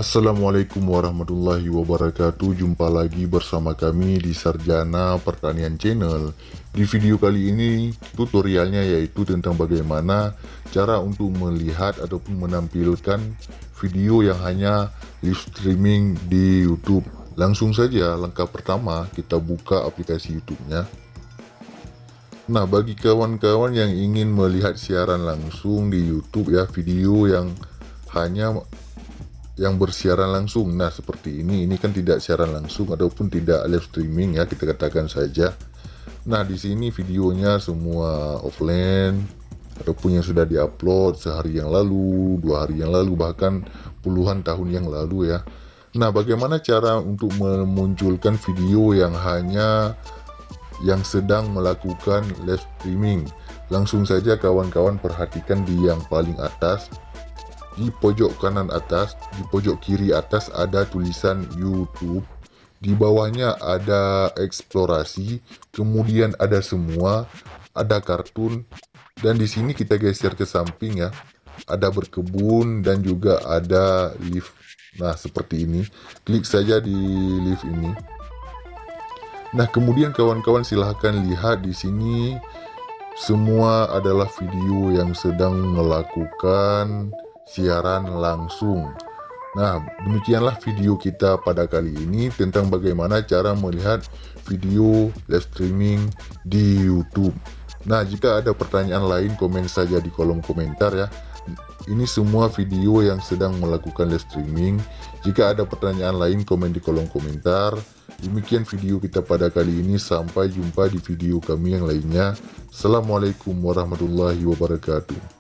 Assalamualaikum warahmatullahi wabarakatuh. Jumpa lagi bersama kami di Sarjana Pertanian Channel. Di video kali ini tutorialnya yaitu tentang bagaimana cara untuk melihat ataupun menampilkan video yang hanya live streaming di YouTube. Langsung saja, langkah pertama kita buka aplikasi YouTube-nya. Nah, bagi kawan-kawan yang ingin melihat siaran langsung di YouTube ya, video yang hanya bersiaran langsung. Nah, seperti ini kan tidak siaran langsung ataupun tidak live streaming ya, kita katakan saja. Nah, di sini videonya semua offline ataupun yang sudah diupload sehari yang lalu, 2 hari yang lalu, bahkan puluhan tahun yang lalu ya. Nah, bagaimana cara untuk memunculkan video yang hanya yang sedang melakukan live streaming? Langsung saja kawan-kawan perhatikan di yang paling atas. Di pojok kanan atas, di pojok kiri atas ada tulisan YouTube. Di bawahnya ada eksplorasi, kemudian ada semua, ada kartun, dan di sini kita geser ke samping ya. Ada berkebun dan juga ada live. Nah, seperti ini. Klik saja di live ini. Nah, kemudian kawan-kawan silahkan lihat di sini semua adalah video yang sedang melakukan siaran langsung. Nah, demikianlah video kita pada kali ini tentang bagaimana cara melihat video live streaming di YouTube. Nah, jika ada pertanyaan lain komen saja di kolom komentar ya. Ini semua video yang sedang melakukan live streaming. Jika ada pertanyaan lain komen di kolom komentar. Demikian video kita pada kali ini, sampai jumpa di video kami yang lainnya. Assalamualaikum warahmatullahi wabarakatuh.